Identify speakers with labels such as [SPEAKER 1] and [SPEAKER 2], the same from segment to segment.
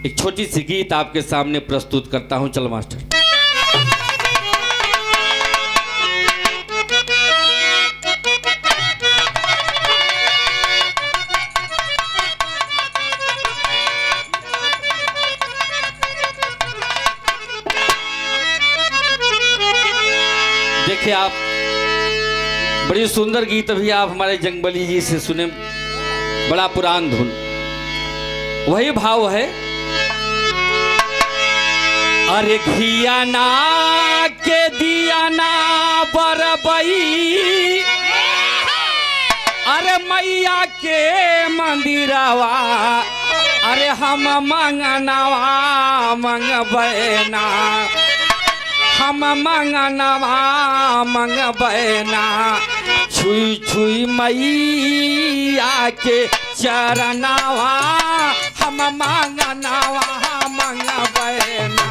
[SPEAKER 1] एक छोटी सी गीत आपके सामने प्रस्तुत करता हूं। चल मास्टर। देखिए आप, बड़ी सुंदर गीत अभी आप हमारे जंगबली जी से सुने, बड़ा पुरान धुन, वही भाव है। अरे घिया ना के दिया ना बरबई, अरे मैया के मंदिरवा, अरे हम मंगनवा मंगबैना, हम मंगनवा मंगबैना, छुई छुई मैया के चरणवा, हम मंगनवा मंगबैना,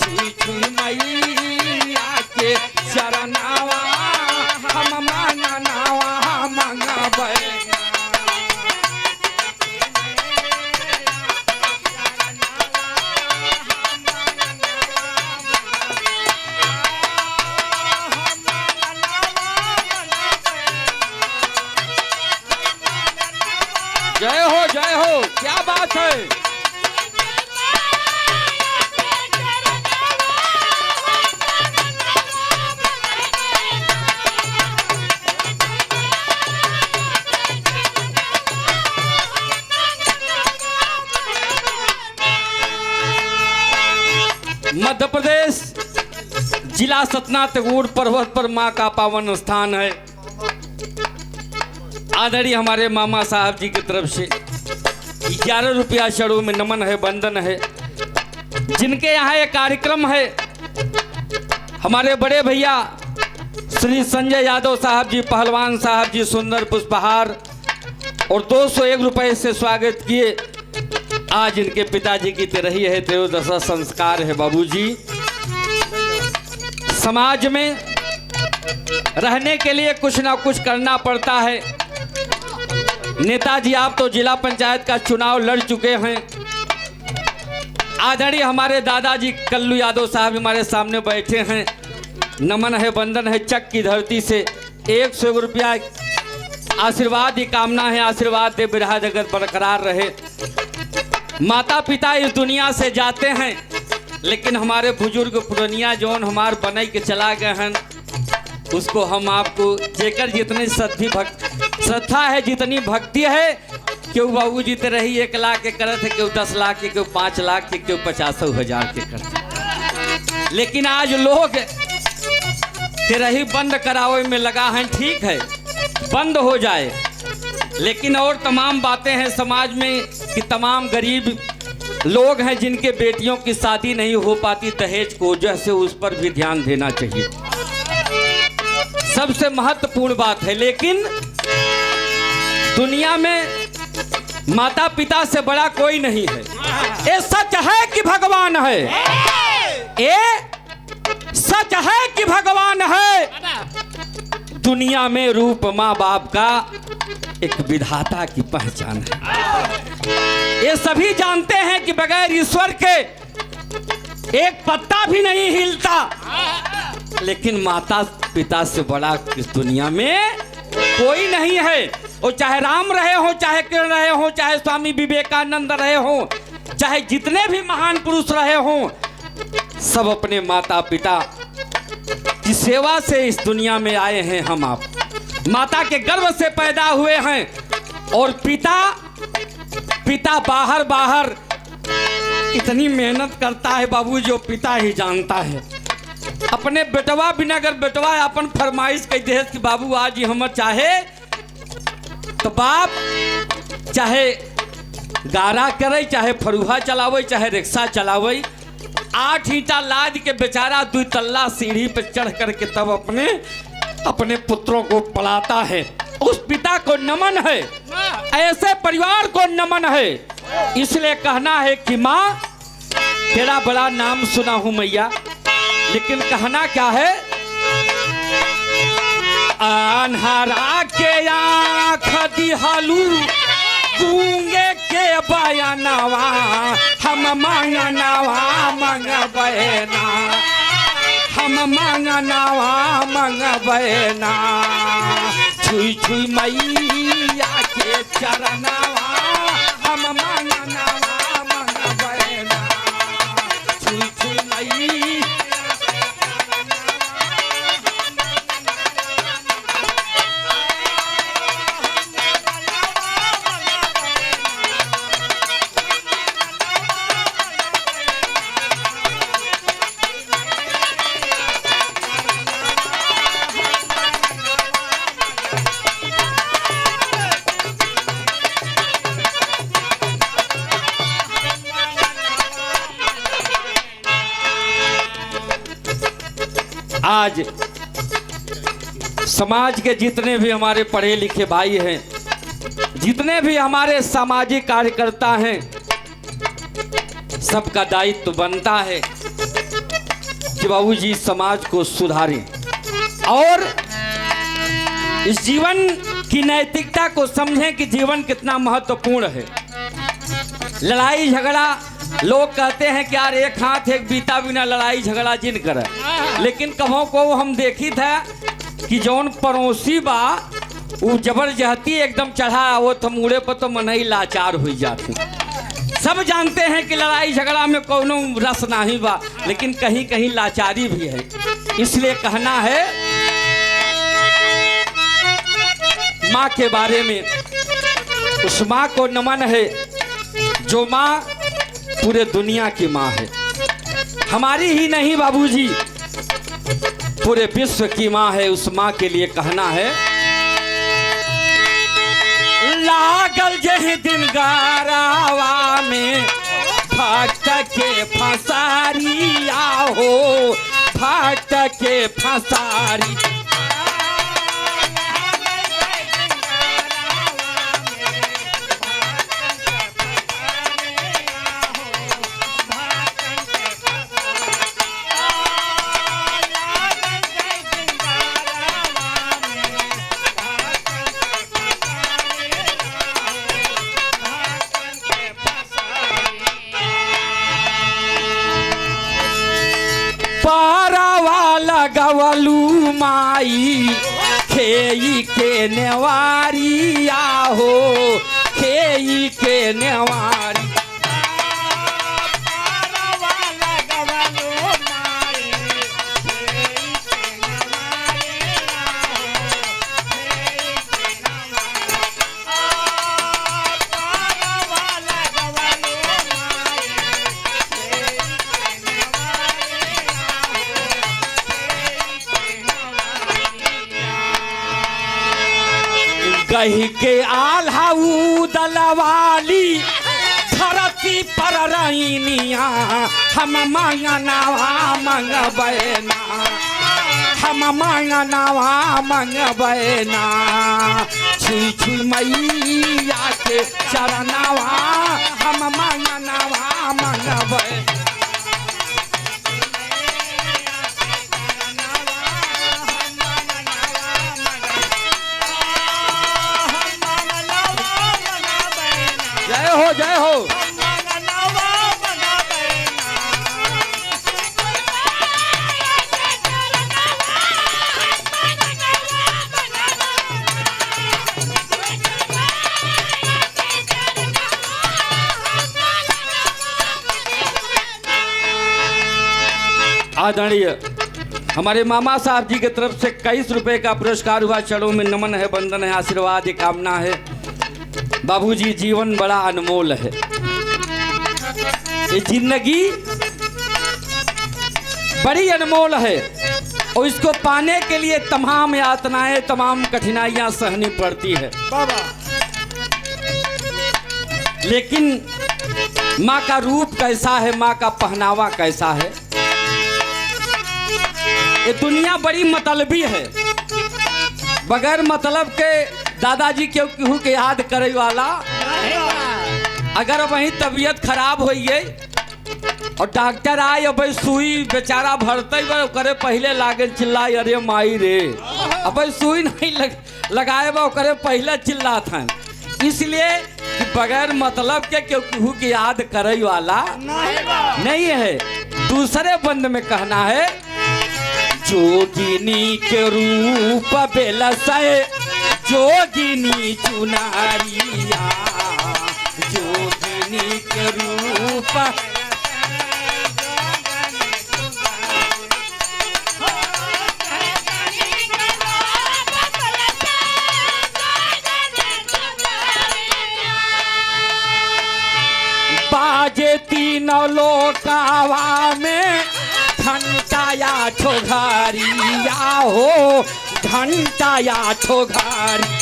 [SPEAKER 1] छुई छुई मैया के चरणवा, हम मंगनवा मंगबैना। जय हो, क्या बात है। मध्य प्रदेश जिला सतना तगोड़ पर्वत पर मां का पावन स्थान है। आदरणीय हमारे मामा साहब जी की तरफ से 11 रुपया शरों में नमन है, वंदन है। जिनके यहाँ ये कार्यक्रम है, हमारे बड़े भैया श्री संजय यादव साहब जी, पहलवान साहब जी, सुंदर पुष्पहार और 201 रुपये से स्वागत किए। आज इनके पिताजी की तिरही है, त्रयोदशा संस्कार है। बाबूजी, समाज में रहने के लिए कुछ ना कुछ करना पड़ता है। नेताजी, आप तो जिला पंचायत का चुनाव लड़ चुके हैं। आदरणीय हमारे दादाजी कल्लू यादव साहब हमारे सामने बैठे हैं। नमन है, वंदन है। चक की धरती से 100 रुपया आशीर्वाद की कामना है। आशीर्वाद दे, बिरहा जगत बरकरार रहे। माता पिता इस दुनिया से जाते हैं, लेकिन हमारे बुजुर्ग पुरनिया जौन हमार बनई के चला गए हैं, उसको हम आपको जेकर जितनी श्रद्धा है, जितनी भक्ति है, क्यों बाबू जी रही 1 लाख के करत है, क्यों 10 लाख के, क्यों 5 लाख के, क्यों 50,000 के करते। लेकिन आज लोग तिरही बंद करावे में लगा है। ठीक है, बंद हो जाए, लेकिन और तमाम बातें हैं समाज में कि तमाम गरीब लोग हैं जिनके बेटियों की शादी नहीं हो पाती दहेज की वजह से, उस पर भी ध्यान देना चाहिए। सबसे महत्वपूर्ण बात है। लेकिन दुनिया में माता पिता से बड़ा कोई नहीं है। ये सच है कि भगवान है, ये सच है कि भगवान है। दुनिया में रूप माँ बाप का एक विधाता की पहचान है। ये सभी जानते हैं कि बगैर ईश्वर के एक पत्ता भी नहीं हिलता। लेकिन माता पिता से बड़ा इस दुनिया में कोई नहीं है। वो चाहे राम रहे हो, चाहे कृष्ण रहे हो, चाहे स्वामी विवेकानंद रहे हो, चाहे जितने भी महान पुरुष रहे हो, सब अपने माता पिता की सेवा से इस दुनिया में आए हैं। हम आप माता के गर्भ से पैदा हुए हैं। और पिता बाहर इतनी मेहनत करता है बाबू, जो पिता ही जानता है। अपने बेटवा बिना, अगर बेटवा अपन फरमाइश कह दे कि बाबू आज ही हम चाहे, तो बाप चाहे गारा करे, चाहे फरुहा चलावे, चाहे रिक्शा चलावे, 8 ईंटा लाद के बेचारा 2 तल्ला सीढ़ी पर चढ़ करके तब अपने पुत्रों को पढ़ाता है। उस पिता को नमन है, ऐसे परिवार को नमन है। इसलिए कहना है कि माँ तेरा बड़ा नाम सुना हूं मैया, लेकिन कहना क्या है, अन्हारा के आँख दिहालू गूंगे के बयानवा हम मंगनवा मंगबैना हम मंगनवा मंगबैना छुई छुई मैया के चरणवा हम मंगनवा मंगबैना छुई छुई मैया आज समाज के जितने भी हमारे पढ़े लिखे भाई हैं, जितने भी हमारे सामाजिक कार्यकर्ता हैं, सबका दायित्व बनता है कि बाबूजी समाज को सुधारें और इस जीवन की नैतिकता को समझें कि जीवन कितना महत्वपूर्ण है। लड़ाई झगड़ा लोग कहते हैं कि यार एक हाथ एक बीता बिना लड़ाई झगड़ा जिन करे, लेकिन कभों को हम देखी था कि जौन पड़ोसी बा वो जबरदस्ती एकदम चढ़ा वो तो मुड़े पर तो मन ही लाचार हो जाते। सब जानते हैं कि लड़ाई झगड़ा में कोनो रस नहीं बा, लेकिन कहीं कहीं लाचारी भी है। इसलिए कहना है माँ के बारे में, उस माँ को नमन है जो माँ पूरे दुनिया की माँ है। हमारी ही नहीं बाबूजी, पूरे विश्व की माँ है। उस माँ के लिए कहना है लागल जह दिन गारावा में भक्त के फसारी आहो भक्त के फसारी। गवलू माई खेई के नेवारी आहो खेई के नेवारी। कही के आल्हाऊ दलवाली धरती पर रहीनिया हम मंगनवा मंगबैना हम मंगनवा मंगबैना छुई छुई मैया के चरणवा हम मंगनवा मंगबैना। जय हो जय हो। आदरणीय हमारे मामा साहब जी की तरफ से 21 रुपए का पुरस्कार हुआ। चरणों में नमन है, वंदन है, आशीर्वाद की कामना है। बाबूजी जीवन बड़ा अनमोल है, ये जिंदगी बड़ी अनमोल है और इसको पाने के लिए तमाम यातनाएं तमाम कठिनाइयां सहनी पड़ती है। लेकिन माँ का रूप कैसा है, माँ का पहनावा कैसा है। ये दुनिया बड़ी मतलबी है, बगैर मतलब के दादाजी केहू के याद करे वाला। अगर वही तबीयत खराब हो गई और डॉक्टर आए अब सुई बेचारा भरते करे पहले लागे चिल्लाए अरे माई रे, अब सुई नहीं लगाए करे पहले चिल्लात हैं। इसलिए बगैर मतलब के क्यों केहू के याद करे वाला नहीं है। दूसरे बंद में कहना है, जोगिनी के रूप बेलसै जोगिनी चुनारिया, जोगिनी के रूप बाजे तीनों लोकावा में घंटाया ठोघारिया हो, घंटाया ठोघारी।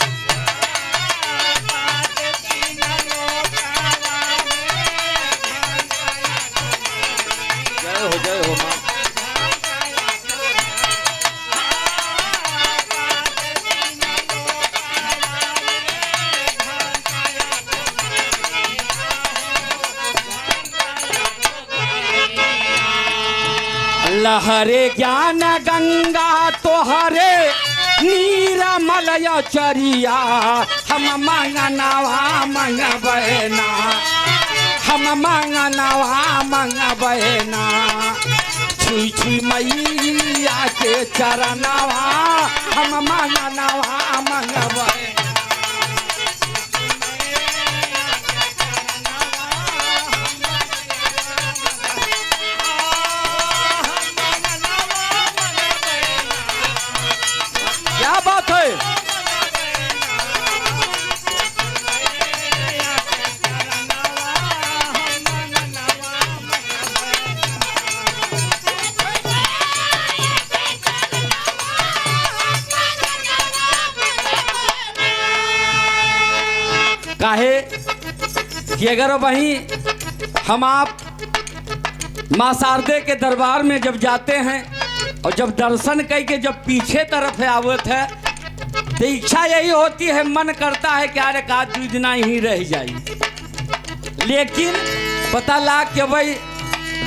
[SPEAKER 1] जय हो जय हो माँ। लहरे ज्ञान गंगा तोहरे नीरमलय चरिया, हम मंगनवा मंगबैना, हम मंगनवा मंगबैना, छुई छुई मैया के चरणवा, हम मंगनवा मंगबैना। क्या बात है? काहे कि अगर वहीं हम आप मां शारदे के दरबार में जब जाते हैं और जब दर्शन करके जब पीछे तरफ आवत है तो इच्छा यही होती है, मन करता है कि अरे का 2 दिन ही रह जाई, लेकिन पता लाग के भाई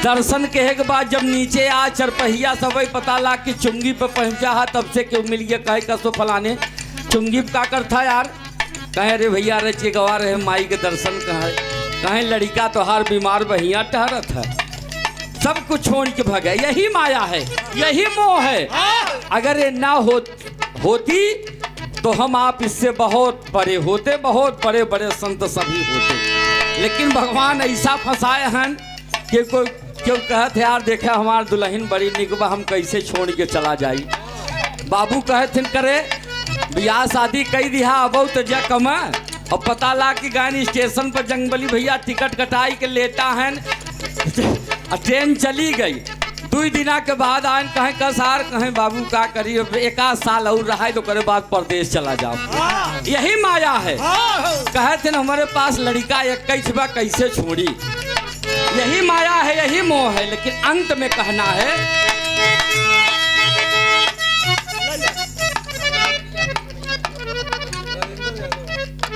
[SPEAKER 1] दर्शन के बाद जब नीचे आ चरपहिया सब पता लाग कि चुंगी पे पहुंचा है, तब से क्यों मिल गया कहे कसो फलाने चुंगी का करता यार, कहे रे भैया रे चे गवा रहे माई के दर्शन कहे लड़का तो हर बीमार बहिया टहरत है, सब कुछ छोड़ के भगे। यही माया है, यही मोह है। अगर ये ना होती तो हम आप इससे बहुत परे होते, बहुत बड़े बड़े संत सभी होते, लेकिन भगवान ऐसा फंसाए हैं कि कोई क्यों कहते यार देखा हमार दुल्हन बड़ी निकबा, हम कैसे छोड़ के चला जाई। बाबू कहते करे ब्याह शादी कई दिहा अब तो जा कमा, और पता ला कि गायन स्टेशन पर जंगबली भैया टिकट कटाई के लेता है, ट्रेन चली गई। 2 दिना के बाद आए कहें कसार कहें बाबू का करी 1 साल और रहा तो करे बाद प्रदेश चला जाओ। यही माया है। कहते न हमारे पास लड़का 21 बा कैसे छोड़ी, यही माया है, यही मोह है। लेकिन अंत में कहना है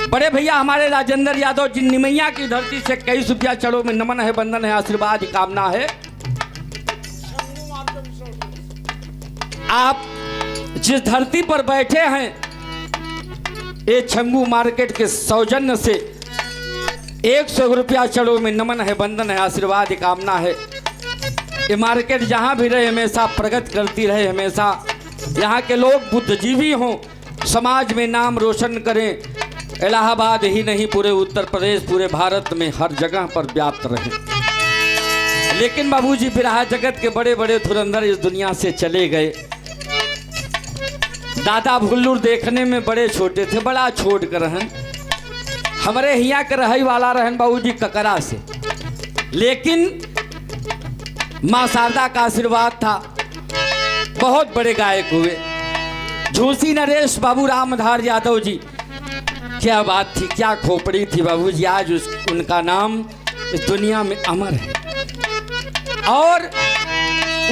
[SPEAKER 1] बड़े भैया हमारे राजेंद्र यादव जिन निमैया की धरती से 21 रुपया चढ़ो में नमन है, बंधन है, आशीर्वाद कामना है। आप जिस धरती पर बैठे हैं ये छंगू मार्केट के सौजन्य से 100 रुपया चढ़ो में नमन है, बंधन है, आशीर्वाद कामना है। ये मार्केट जहाँ भी रहे हमेशा प्रगति करती रहे, हमेशा यहाँ के लोग बुद्धिजीवी हों, समाज में नाम रोशन करें। इलाहाबाद ही नहीं पूरे उत्तर प्रदेश, पूरे भारत में हर जगह पर व्याप्त रहे। लेकिन बाबूजी बिरहा जगत के बड़े बड़े धुरंधर इस दुनिया से चले गए। दादा भुल्लूर देखने में बड़े छोटे थे, बड़ा छोट कर रहन, हमारे हिया के रही वाला रहन बाबूजी ककरा से, लेकिन माँ शारदा का आशीर्वाद था, बहुत बड़े गायक हुए। झूसी नरेश बाबू रामधार यादव जी, क्या बात थी, क्या खोपड़ी थी बाबूजी, आज उनका नाम इस दुनिया में अमर है। और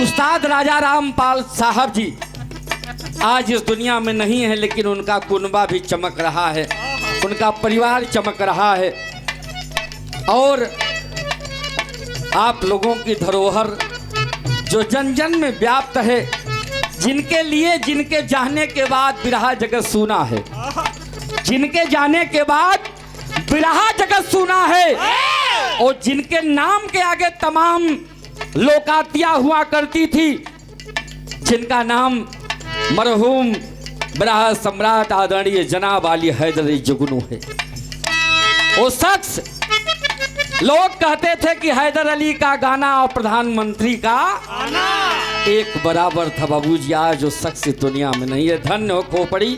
[SPEAKER 1] उस्ताद राजा रामपाल साहब जी आज इस दुनिया में नहीं है, लेकिन उनका कुनबा भी चमक रहा है, उनका परिवार चमक रहा है। और आप लोगों की धरोहर जो जन जन में व्याप्त है, जिनके लिए जिनके जाने के बाद बिरहा जगत सुना है, जिनके जाने के बाद बिरहा जगत सुना है, और जिनके नाम के आगे तमाम लोकातियां हुआ करती थी, जिनका नाम मरहूम बिरहा सम्राट आदरणीय जनाब अली हैदर जुगनू है। वो शख्स, लोग कहते थे कि हैदर अली का गाना और प्रधानमंत्री का एक बराबर था। बाबूजी आज वो शख्स दुनिया में नहीं है, धन्य हो खोपड़ी।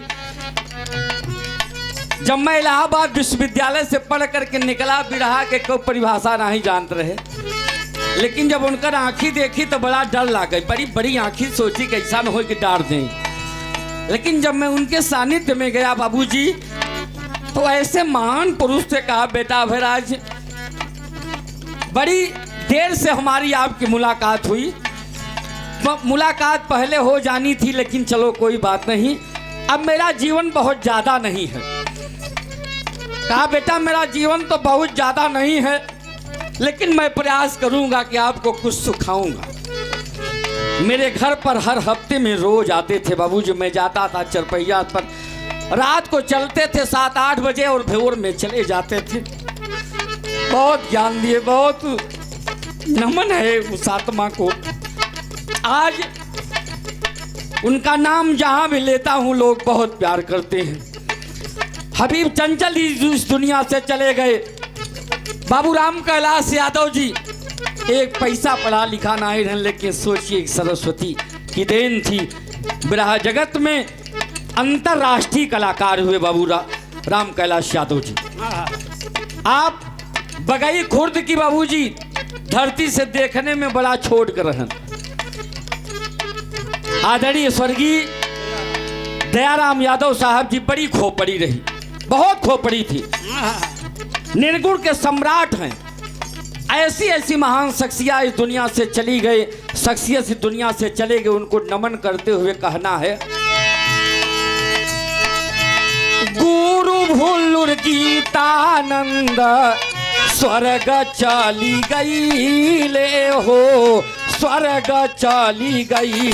[SPEAKER 1] जब मैं इलाहाबाद विश्वविद्यालय से पढ़ करके निकला, बिरहा के कोई परिभाषा नहीं जानते रहे, लेकिन जब उनकर आंखी देखी तो बड़ा डर लग गई। बड़ी बड़ी आंखी, सोची कैसा न हो कि डार दें। लेकिन जब मैं उनके सानिध्य में गया बाबूजी, तो ऐसे महान पुरुष से कहा, बेटा अभयराज, बड़ी देर से हमारी आपकी मुलाकात हुई। मुलाकात पहले हो जानी थी, लेकिन चलो कोई बात नहीं, अब मेरा जीवन बहुत ज्यादा नहीं है। कहा, बेटा मेरा जीवन तो बहुत ज्यादा नहीं है, लेकिन मैं प्रयास करूंगा कि आपको कुछ सुखाऊंगा। मेरे घर पर हर हफ्ते में रोज आते थे बाबूजी। मैं जाता था चरपहिया पर, रात को चलते थे 7-8 बजे और भोर में चले जाते थे। बहुत ज्ञान दिए, बहुत नमन है उस आत्मा को। आज उनका नाम जहां भी लेता हूं लोग बहुत प्यार करते हैं। हबीब चंचल ही इस दुनिया से चले गए। बाबूराम कैलाश यादव जी एक पैसा पढ़ा लिखा नहीं रहे, लेकिन सोचिए सरस्वती की देन थी। बिरहा जगत में अंतरराष्ट्रीय कलाकार हुए बाबूराम कैलाश यादव जी। आप बगई खुर्द की बाबूजी धरती से देखने में बड़ा छोड़ कर रहन। आदरणीय स्वर्गीय दयाराम यादव साहब जी बड़ी खोपड़ी रही, बहुत खोपड़ी थी, निर्गुण के सम्राट हैं। ऐसी ऐसी महान शख्सियत इस दुनिया से चली गए, शख्सियत इस दुनिया से चले गए, उनको नमन करते हुए कहना है, गुरु भुल्लुर गीतानंद स्वर्ग चली गई ले हो, स्वर्ग चली गई।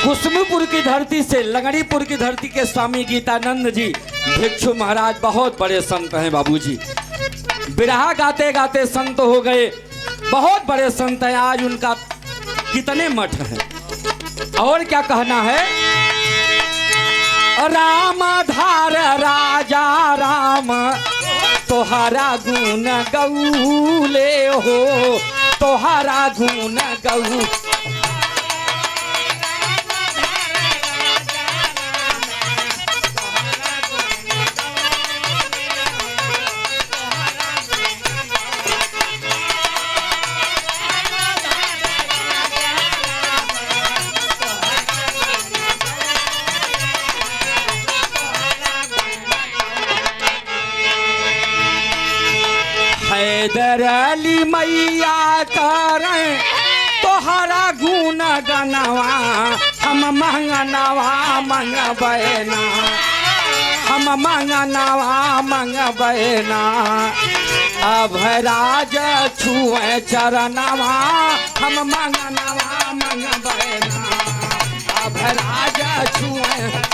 [SPEAKER 1] कुसुमपुर की धरती से, लंगड़ीपुर की धरती के स्वामी गीतानंद जी भिक्षु महाराज बहुत बड़े संत हैं बाबूजी। बिरहा गाते गाते संत हो गए, बहुत बड़े संत हैं। आज उनका कितने मठ हैं। और क्या कहना है, राम धार राजा राम तोहरा गुण गौले हो, तोहरा गुण गौ। हैदर अली मैया करें तोहरा गुण गनवा, हम मंगनवा मंगबैना, हम मंगनवा मंगबैना। अभयराज छुए चरणवा, हम मंगनवा मंगबैना, अभयराज छुए।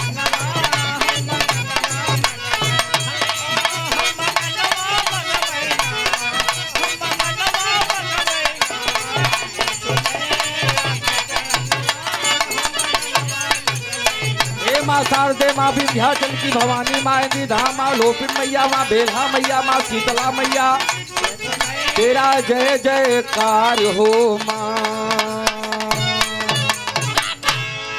[SPEAKER 1] माँ शारदे, माँ विंध्याचल की भवानी, माँ इंदी धाम, माँ लोपिन मैया, माँ बेल्हा मैया, माँ शीतला मैया, तेरा जय जयकार हो माँ।